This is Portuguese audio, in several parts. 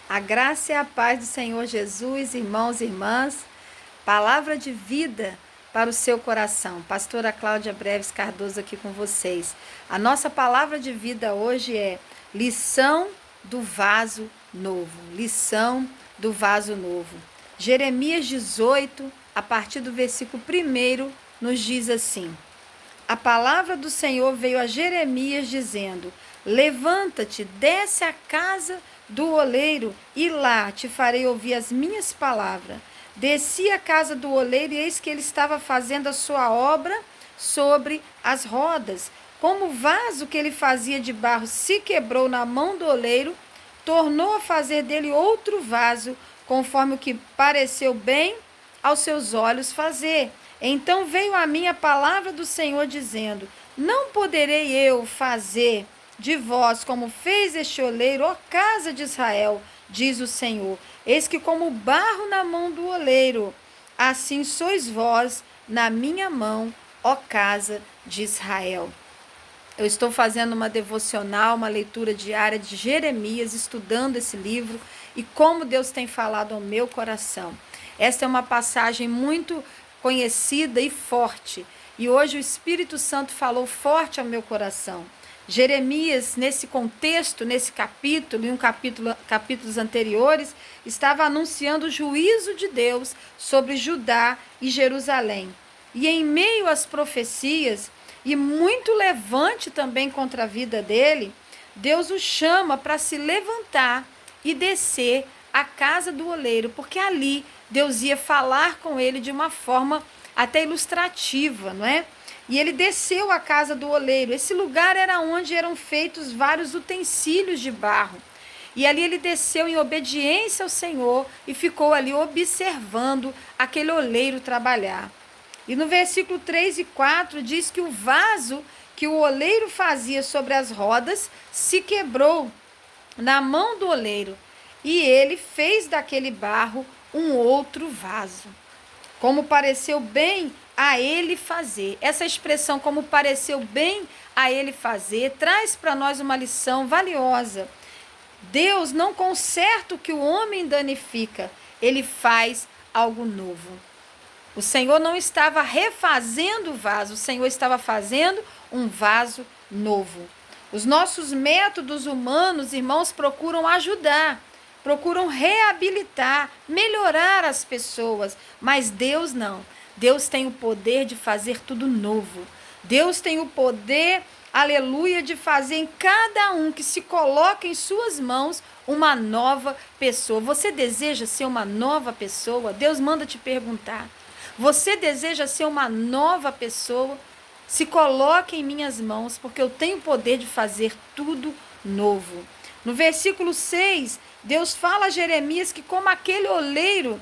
A graça e a paz do Senhor Jesus, irmãos e irmãs, palavra de vida para o seu coração. Pastora Cláudia Breves Cardoso aqui com vocês. A nossa palavra de vida hoje é lição do vaso novo. Lição do vaso novo. Jeremias 18, a partir do versículo 1, nos diz assim: a palavra do Senhor veio a Jeremias dizendo: levanta-te, desce à casa do oleiro, e lá te farei ouvir as minhas palavras. Desci à casa do oleiro, e eis que ele estava fazendo a sua obra sobre as rodas. Como o vaso que ele fazia de barro se quebrou na mão do oleiro, tornou a fazer dele outro vaso, conforme o que pareceu bem aos seus olhos fazer. Então veio a mim a palavra do Senhor dizendo: não poderei eu fazer de vós como fez este oleiro, ó casa de Israel, diz o Senhor. Eis que como barro na mão do oleiro, assim sois vós na minha mão, ó casa de Israel. Eu estou fazendo uma devocional, uma leitura diária de Jeremias, estudando esse livro e como Deus tem falado ao meu coração. Esta é uma passagem muito conhecida e forte, e hoje o Espírito Santo falou forte ao meu coração. Jeremias, nesse contexto, nesse capítulo e capítulos anteriores, estava anunciando o juízo de Deus sobre Judá e Jerusalém. E em meio às profecias, e muito levante também contra a vida dele, Deus o chama para se levantar e descer à casa do oleiro, porque ali Deus ia falar com ele de uma forma até ilustrativa, não é? E ele desceu à casa do oleiro. Esse lugar era onde eram feitos vários utensílios de barro. E ali ele desceu em obediência ao Senhor e ficou ali observando aquele oleiro trabalhar. E no versículo 3 e 4 diz que o vaso que o oleiro fazia sobre as rodas se quebrou na mão do oleiro. E ele fez daquele barro um outro vaso, como pareceu bem a ele fazer. Essa expressão, como pareceu bem a ele fazer, traz para nós uma lição valiosa. Deus não conserta o que o homem danifica, ele faz algo novo. O Senhor não estava refazendo o vaso, o Senhor estava fazendo um vaso novo. Os nossos métodos humanos, irmãos, procuram ajudar, procuram reabilitar, melhorar as pessoas, mas Deus não. Deus tem o poder de fazer tudo novo. Deus tem o poder, aleluia, de fazer em cada um que se coloca em suas mãos uma nova pessoa. Você deseja ser uma nova pessoa? Deus manda te perguntar. Você deseja ser uma nova pessoa? Se coloque em minhas mãos, porque eu tenho o poder de fazer tudo novo. No versículo 6, Deus fala a Jeremias que como aquele oleiro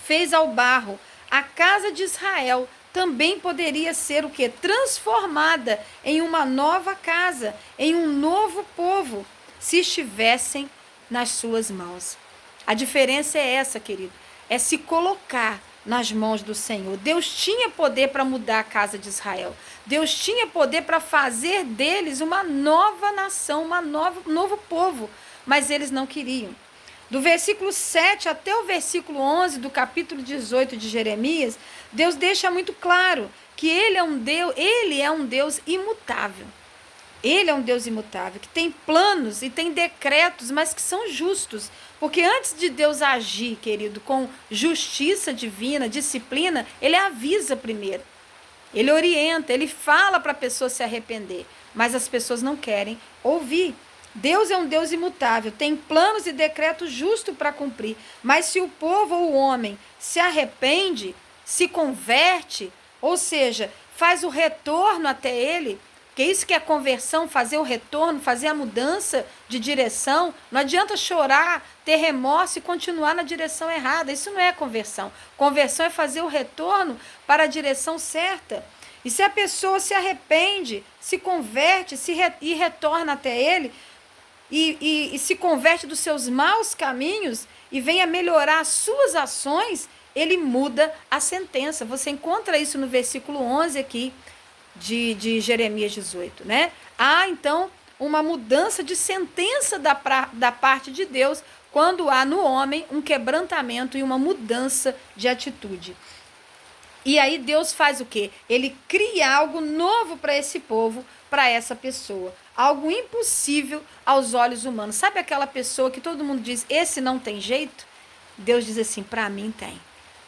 fez ao barro, a casa de Israel também poderia ser o quê? Transformada em uma nova casa, em um novo povo, se estivessem nas suas mãos. A diferença é essa, querido, é se colocar nas mãos do Senhor. Deus tinha poder para mudar a casa de Israel. Deus tinha poder para fazer deles uma nova nação, um novo povo, mas eles não queriam. Do versículo 7 até o versículo 11 do capítulo 18 de Jeremias, Deus deixa muito claro que ele é um Deus imutável. Ele é um Deus imutável, que tem planos e tem decretos, mas que são justos. Porque antes de Deus agir, querido, com justiça divina, disciplina, ele avisa primeiro. Ele orienta, ele fala para a pessoa se arrepender, mas as pessoas não querem ouvir. Deus é um Deus imutável, tem planos e decretos justos para cumprir, mas se o povo ou o homem se arrepende, se converte, ou seja, faz o retorno até ele, que isso que é conversão, fazer o retorno, fazer a mudança de direção, não adianta chorar, ter remorso e continuar na direção errada, isso não é conversão. Conversão é fazer o retorno para a direção certa. E se a pessoa se arrepende, se converte e retorna até ele, e se converte dos seus maus caminhos e vem a melhorar as suas ações, ele muda a sentença. Você encontra isso no versículo 11 aqui de Jeremias 18, né? Há, então, uma mudança de sentença da parte de Deus quando há no homem um quebrantamento e uma mudança de atitude. E aí Deus faz o quê? Ele cria algo novo para esse povo, para essa pessoa. Algo impossível aos olhos humanos. Sabe aquela pessoa que todo mundo diz, esse não tem jeito? Deus diz assim, para mim tem.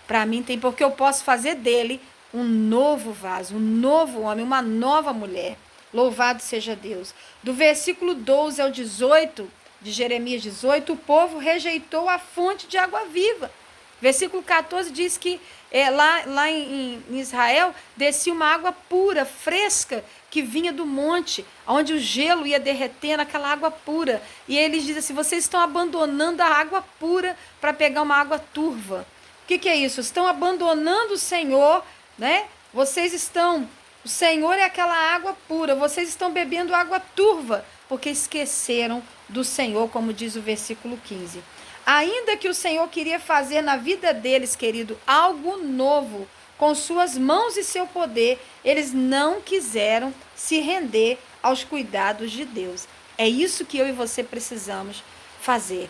Para mim tem, porque eu posso fazer dele um novo vaso, um novo homem, uma nova mulher. Louvado seja Deus. Do versículo 12 ao 18, de Jeremias 18, o povo rejeitou a fonte de água viva. Versículo 14 diz que lá em Israel descia uma água pura, fresca, que vinha do monte, onde o gelo ia derretendo, aquela água pura. E eles dizem assim, vocês estão abandonando a água pura para pegar uma água turva. O que é isso? Estão abandonando o Senhor, né? O Senhor é aquela água pura, vocês estão bebendo água turva, porque esqueceram do Senhor, como diz o versículo 15. Ainda que o Senhor queria fazer na vida deles, querido, algo novo, com suas mãos e seu poder, eles não quiseram se render aos cuidados de Deus. É isso que eu e você precisamos fazer.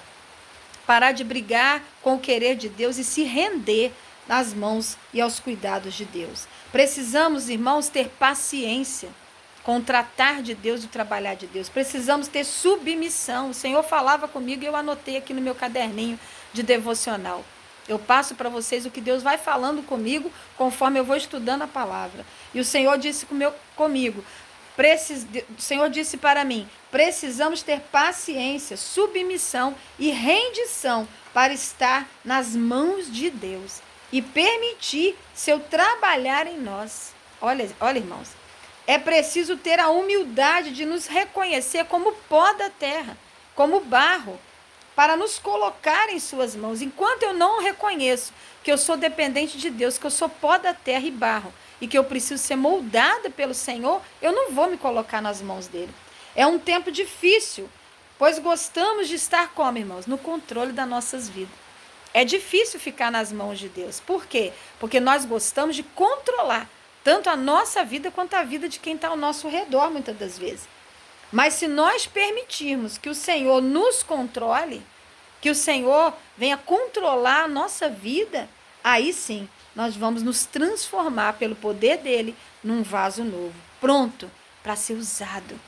Parar de brigar com o querer de Deus e se render nas mãos e aos cuidados de Deus. Precisamos, irmãos, ter paciência com o tratar de Deus e o trabalhar de Deus. Precisamos ter submissão. O Senhor falava comigo e eu anotei aqui no meu caderninho de devocional. Eu passo para vocês o que Deus vai falando comigo conforme eu vou estudando a palavra. E o Senhor disse comigo, o Senhor disse para mim, precisamos ter paciência, submissão e rendição para estar nas mãos de Deus e permitir seu trabalhar em nós. Olha, irmãos, é preciso ter a humildade de nos reconhecer como pó da terra, como barro, para nos colocar em suas mãos. Enquanto eu não reconheço que eu sou dependente de Deus, que eu sou pó da terra e barro, e que eu preciso ser moldada pelo Senhor, eu não vou me colocar nas mãos dele. É um tempo difícil, pois gostamos de estar como, irmãos? No controle das nossas vidas. É difícil ficar nas mãos de Deus. Por quê? Porque nós gostamos de controlar tanto a nossa vida quanto a vida de quem está ao nosso redor, muitas das vezes. Mas se nós permitirmos que o Senhor nos controle, que o Senhor venha controlar a nossa vida, aí sim, nós vamos nos transformar pelo poder dele num vaso novo, pronto para ser usado.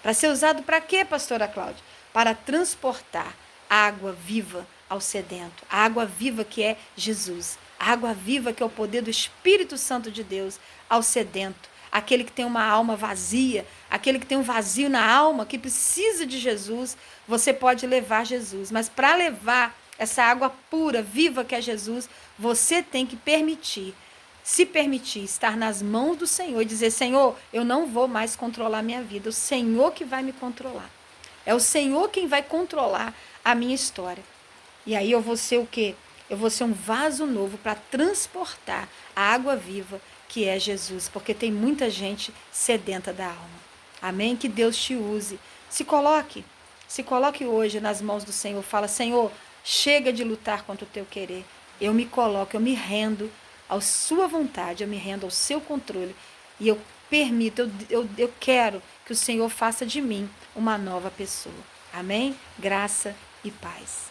Para ser usado para quê, pastora Cláudia? Para transportar água viva ao sedento, a água viva que é Jesus, a água viva que é o poder do Espírito Santo de Deus ao sedento, aquele que tem uma alma vazia, aquele que tem um vazio na alma, que precisa de Jesus, você pode levar Jesus, mas para levar essa água pura, viva que é Jesus, você tem que se permitir estar nas mãos do Senhor e dizer, Senhor, eu não vou mais controlar minha vida, o Senhor que vai me controlar. É o Senhor quem vai controlar a minha história. E aí eu vou ser o quê? Eu vou ser um vaso novo para transportar a água viva que é Jesus, porque tem muita gente sedenta da alma. Amém? Que Deus te use. Se coloque hoje nas mãos do Senhor. Fala, Senhor, chega de lutar contra o teu querer. Eu me coloco, eu me rendo à sua vontade, eu me rendo ao seu controle. E eu permito, eu quero que o Senhor faça de mim uma nova pessoa. Amém? Graça e paz.